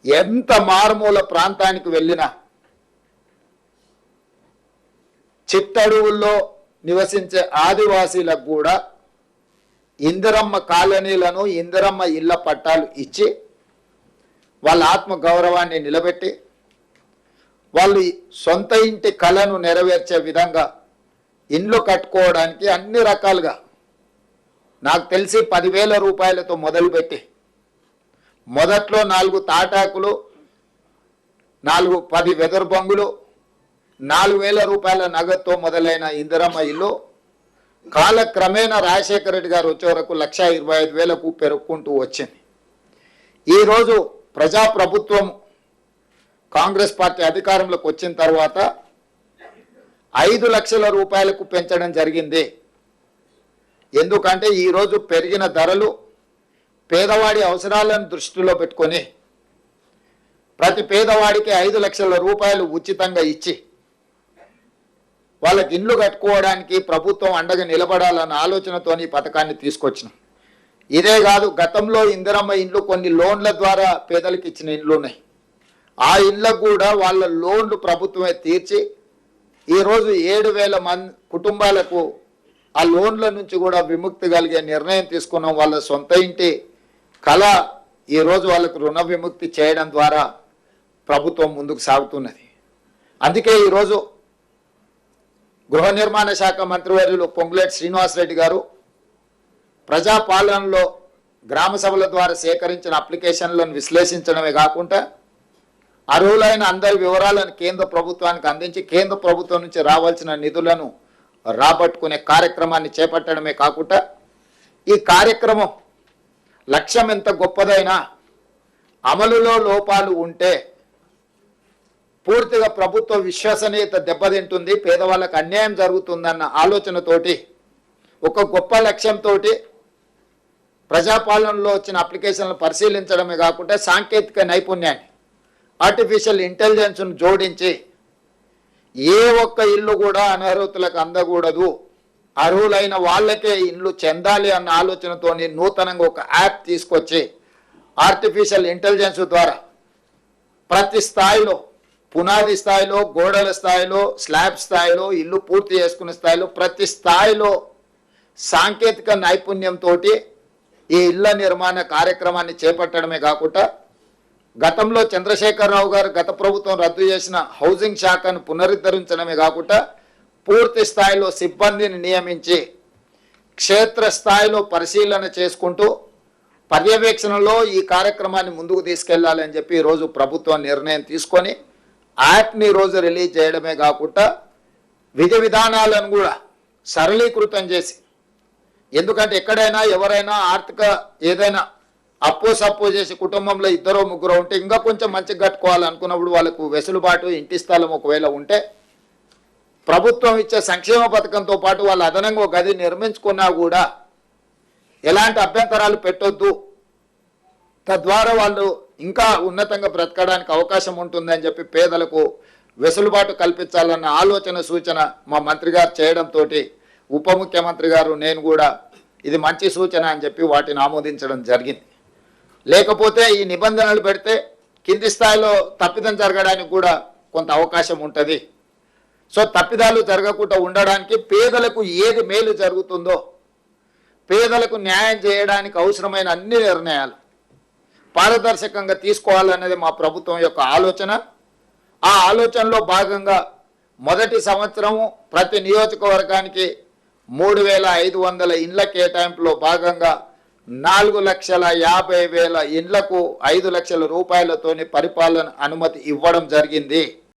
ఎంత మారుమూల ప్రాంతానికి వెళ్ళినా చిట్టడువుల్లో నివసించే ఆదివాసీలకు కూడా ఇందిరమ్మ కాలనీలను ఇందిరమ్మ ఇళ్ల పట్టాలు ఇచ్చి వాళ్ళ ఆత్మ గౌరవాన్ని నిలబెట్టి వాళ్ళు సొంత ఇంటి కళను నెరవేర్చే విధంగా ఇండ్లు కట్టుకోవడానికి అన్ని రకాలుగా నాకు తెలిసి 10,000 రూపాయలతో మొదలుపెట్టి మొదట్లో 4 తాటాకులు 10 వెదర్ బంగులు 4,000 రూపాయల నగదుతో మొదలైన ఇందిరమ్మ ఇల్లు కాలక్రమేణా రాజశేఖర రెడ్డి గారు వచ్చే వరకు 1,25,000కు పెరుగుకుంటూ వచ్చింది. ఈరోజు ప్రజాప్రభుత్వం కాంగ్రెస్ పార్టీ అధికారంలోకి వచ్చిన తర్వాత 5 లక్షల రూపాయలకు పెంచడం జరిగింది. ఎందుకంటే ఈరోజు పెరిగిన ధరలు పేదవాడి అవసరాలను దృష్టిలో పెట్టుకొని ప్రతి పేదవాడికి 5 లక్షల రూపాయలు ఉచితంగా ఇచ్చి వాళ్ళకి ఇండ్లు కట్టుకోవడానికి ప్రభుత్వం అండగా నిలబడాలన్న ఆలోచనతో ఈ పథకాన్ని తీసుకొచ్చినాం. ఇదే కాదు, గతంలో ఇందిరమ్మ ఇండ్లు కొన్ని లోన్ల ద్వారా పేదలకు ఇచ్చిన ఇండ్లు ఉన్నాయి. ఆ ఇళ్లకు కూడా వాళ్ళ లోన్లు ప్రభుత్వమే తీర్చి ఈరోజు 7,000 కుటుంబాలకు ఆ లోన్ల నుంచి కూడా విముక్తి కలిగే నిర్ణయం తీసుకున్నాం. వాళ్ళ సొంత ఇంటి కళ ఈరోజు వాళ్ళకు రుణ విముక్తి చేయడం ద్వారా ప్రభుత్వం ముందుకు సాగుతున్నది. అందుకే ఈరోజు గృహ నిర్మాణ శాఖ మంత్రివర్యులు పొంగులేటి శ్రీనివాసరెడ్డి గారు ప్రజాపాలనలో గ్రామ సభల ద్వారా సేకరించిన అప్లికేషన్లను విశ్లేషించడమే కాకుండా అర్హులైన అందరి వివరాలను కేంద్ర ప్రభుత్వానికి అందించి కేంద్ర ప్రభుత్వం నుంచి రావాల్సిన నిధులను రాబట్టుకునే కార్యక్రమాన్ని చేపట్టడమే కాకుండా ఈ కార్యక్రమం లక్ష్యం ఎంత గొప్పదైనా అమలులో లోపాలు ఉంటే పూర్తిగా ప్రభుత్వ విశ్వసనీయత దెబ్బతింటుంది, పేదవాళ్ళకు అన్యాయం జరుగుతుందన్న ఆలోచనతోటి ఒక గొప్ప లక్ష్యంతో ప్రజాపాలనలో వచ్చిన అప్లికేషన్లు పరిశీలించడమే కాకుండా సాంకేతిక నైపుణ్యాన్ని ఆర్టిఫిషియల్ ఇంటెలిజెన్స్ను జోడించి ఏ ఒక్క ఇల్లు కూడా అనర్హులకు అందకూడదు, అర్హులైన వాళ్ళకే ఇల్లు చెందాలి అన్న ఆలోచనతో నూతనంగా ఒక యాప్ తీసుకొచ్చి ఆర్టిఫిషియల్ ఇంటెలిజెన్స్ ద్వారా ప్రతి స్థాయిలో పునాది స్థాయిలో, గోడల స్థాయిలో, స్లాబ్ స్థాయిలో, ఇల్లు పూర్తి చేసుకునే స్థాయిలో ప్రతి స్థాయిలో సాంకేతిక నైపుణ్యంతో ఈ ఇళ్ల నిర్మాణ కార్యక్రమాన్ని చేపట్టడమే కాకుండా గతంలో చంద్రశేఖరరావు గారు గత ప్రభుత్వం రద్దు చేసిన హౌసింగ్ శాఖను పునరుద్ధరించడమే కాకుండా పూర్తి స్థాయిలో సిబ్బందిని నియమించి క్షేత్రస్థాయిలో పరిశీలన చేసుకుంటూ పర్యవేక్షణలో ఈ కార్యక్రమాన్ని ముందుకు తీసుకెళ్లాలని చెప్పి ఈరోజు ప్రభుత్వం నిర్ణయం తీసుకొని యాప్ని ఈరోజు రిలీజ్ చేయడమే కాకుండా విధి విధానాలను కూడా సరళీకృతం చేసి, ఎందుకంటే ఎక్కడైనా ఎవరైనా ఆర్థిక ఏదైనా అప్పు సప్పు చేసి కుటుంబంలో 2-3 ఉంటే ఇంకా కొంచెం మంచిగా కట్టుకోవాలనుకున్నప్పుడు వాళ్ళకు వెసులుబాటు ఇంటి స్థలం ఒకవేళ ఉంటే ప్రభుత్వం ఇచ్చే సంక్షేమ పథకంతో పాటు వాళ్ళు అదనంగా ఒక గది నిర్మించుకున్నా కూడా ఎలాంటి అభ్యంతరాలు పెట్టొద్దు, తద్వారా వాళ్ళు ఇంకా ఉన్నతంగా బ్రతకడానికి అవకాశం ఉంటుందని చెప్పి పేదలకు వెసులుబాటు కల్పించాలన్న ఆలోచన సూచన మా మంత్రి గారు చేయడంతో ఉప ముఖ్యమంత్రి గారు నేను కూడా ఇది మంచి సూచన అని చెప్పి వాటిని ఆమోదించడం జరిగింది. లేకపోతే ఈ నిబంధనలు పెడితే కింది స్థాయిలో తప్పిదం జరగడానికి కూడా కొంత అవకాశం ఉంటుంది. సో తప్పిదాలు జరగకుండా ఉండడానికి పేదలకు ఏది మేలు జరుగుతుందో పేదలకు న్యాయం చేయడానికి అవసరమైన అన్ని నిర్ణయాలు పారదర్శకంగా తీసుకోవాలనేది మా ప్రభుత్వం యొక్క ఆలోచన. ఆ ఆలోచనలో భాగంగా మొదటి సంవత్సరము ప్రతి నియోజకవర్గానికి 3,500 ఇండ్ల కేటాయింపులో భాగంగా 4,50,000 ఇండ్లకు 5 లక్షల రూపాయలతోని పరిపాలన అనుమతి ఇవ్వడం జరిగింది.